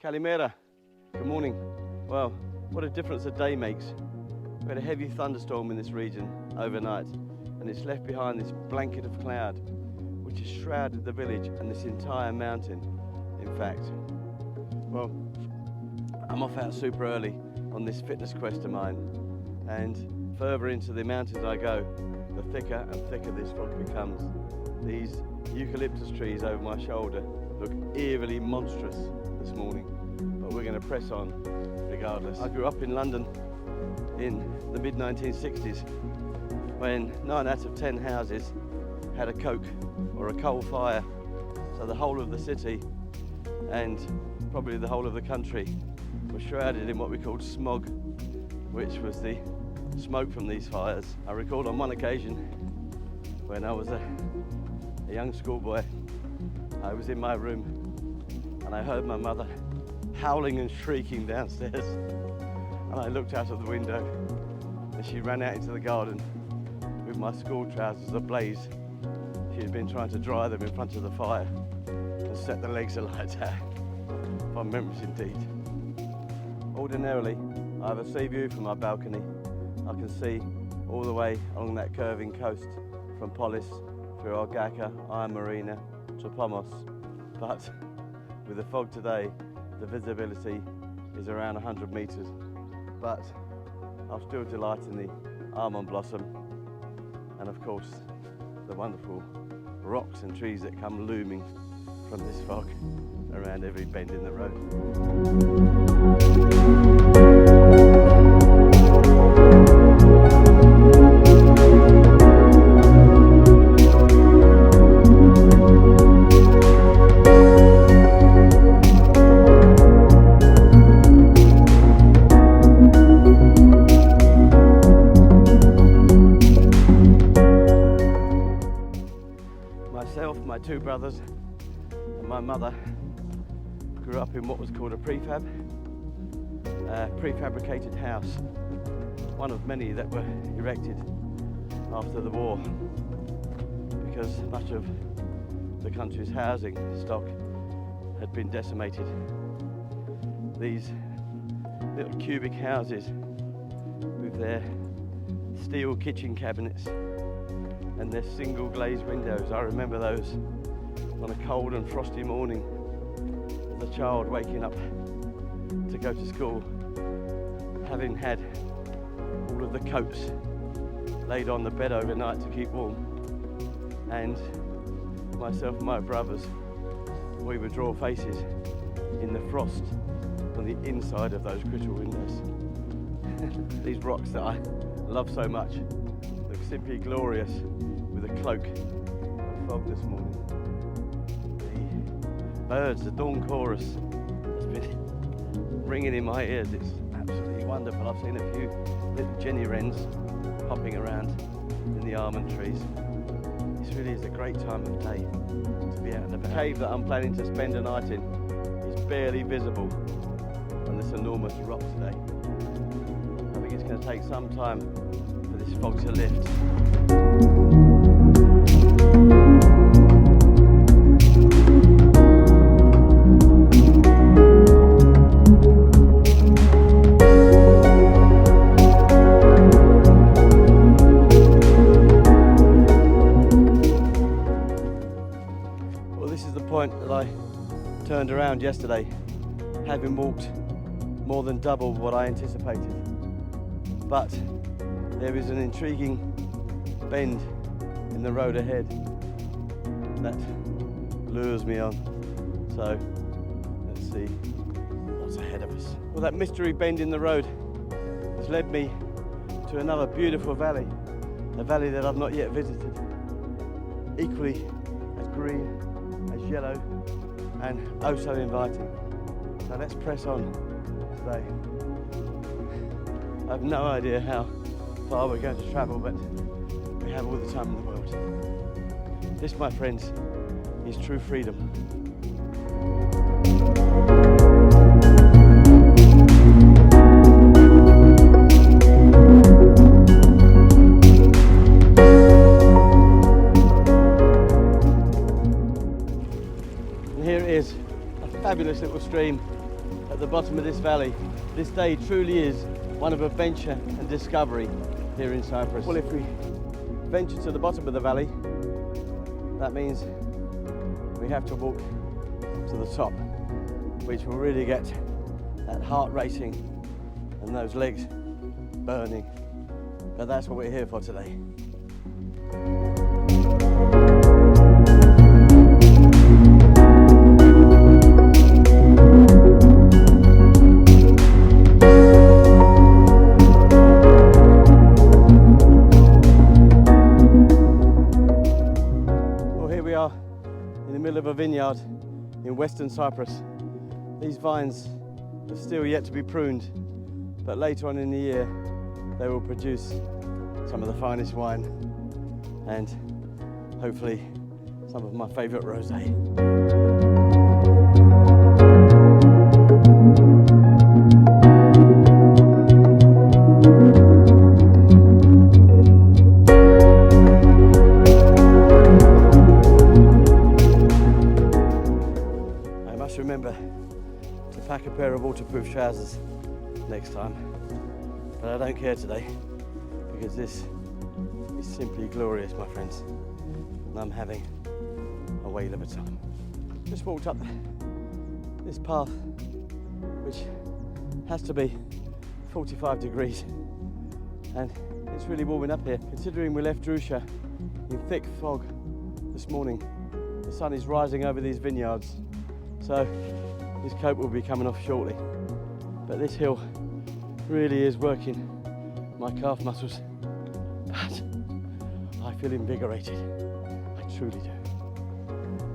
Kalimera, good morning. Well, what a difference a day makes. We had a heavy thunderstorm in this region overnight, and it's left behind this blanket of cloud which has shrouded the village and this entire mountain, in fact. Well, I'm off out super early on this fitness quest of mine, and further into the mountains I go, the thicker and thicker this fog becomes. These eucalyptus trees over my shoulder look eerily monstrous this morning, but we're going to press on regardless. I grew up in London in the mid-1960s when 9 out of 10 houses had a coke or a coal fire, so the whole of the city and probably the whole of the country was shrouded in what we called smog, which was the smoke from these fires. I recall on one occasion when I was a young schoolboy, I was in my room and I heard my mother howling and shrieking downstairs, and I looked out of the window and she ran out into the garden with my school trousers ablaze. She had been trying to dry them in front of the fire and set the legs alight out. Fond memories indeed. Ordinarily, I have a sea view from my balcony. I can see all the way along that curving coast from Polis through Orgaka, Iron Marina to Pomos, but with the fog today, the visibility is around 100 metres, but I'll still delight in the almond blossom and of course the wonderful rocks and trees that come looming from this fog around every bend in the road. Myself, my two brothers and my mother grew up in what was called a prefabricated house, one of many that were erected after the war because much of the country's housing stock had been decimated. These little cubic houses with their steel kitchen cabinets and their single glazed windows. I remember those on a cold and frosty morning as a child waking up to go to school, having had all of the coats laid on the bed overnight to keep warm, and myself and my brothers, we would draw faces in the frost on the inside of those crystal windows. These rocks that I love so much look simply glorious with a cloak of fog this morning. The birds, the dawn chorus has been ringing in my ears. It's absolutely wonderful. I've seen a few little jenny wrens hopping around in the almond trees. This really is a great time of day to be out and about. The cave that I'm planning to spend a night in is barely visible on this enormous rock today. I think it's going to take some time for this fog to lift. Well, this is the point that I turned around yesterday, having walked more than double what I anticipated. But there is an intriguing bend in the road ahead that lures me on. So let's see what's ahead of us. Well, that mystery bend in the road has led me to another beautiful valley, a valley that I've not yet visited, equally as green, as yellow, and oh so inviting. So let's press on today. I have no idea how far we're going to travel, but we have all the time in the world. This, my friends, is true freedom. And here it is, a fabulous little stream at the bottom of this valley. This day truly is one of adventure and discovery here in Cyprus. Well, if we venture to the bottom of the valley, that means we have to walk to the top, which will really get that heart racing and those legs burning. But that's what we're here for today. Well, here we are in the middle of a vineyard in Western Cyprus. These vines are still yet to be pruned, but later on in the year they will produce some of the finest wine and hopefully some of my favourite rosé. I must remember to pack a pair of waterproof trousers next time, but I don't care today because this is simply glorious, my friends, and I'm having a whale of a time. Just walked up this path, which has to be 45 degrees, and it's really warming up here. Considering we left Drusha in thick fog this morning, the sun is rising over these vineyards, so this coat will be coming off shortly. But this hill really is working my calf muscles, but I feel invigorated. I truly do.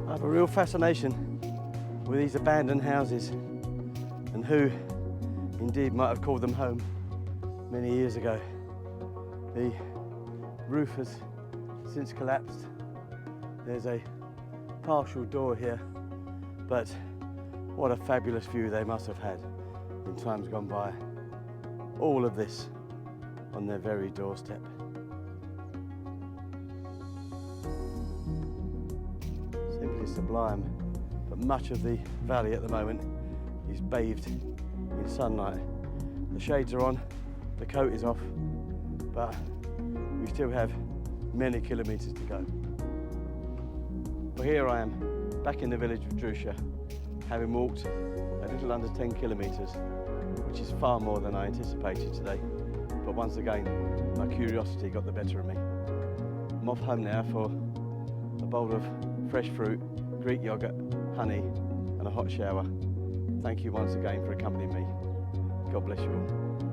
I have a real fascination with these abandoned houses and who indeed might have called them home many years ago. The roof has since collapsed. There's a partial door here, but what a fabulous view they must have had in times gone by. All of this on their very doorstep. Simply sublime, but much of the valley at the moment is bathed in sunlight. The shades are on, the coat is off, but we still have many kilometres to go. Well, here I am, back in the village of Drusha, having walked a little under 10 kilometres, which is far more than I anticipated today. But once again, my curiosity got the better of me. I'm off home now for a bowl of fresh fruit, Greek yogurt, honey, and a hot shower. Thank you once again for accompanying me. God bless you all.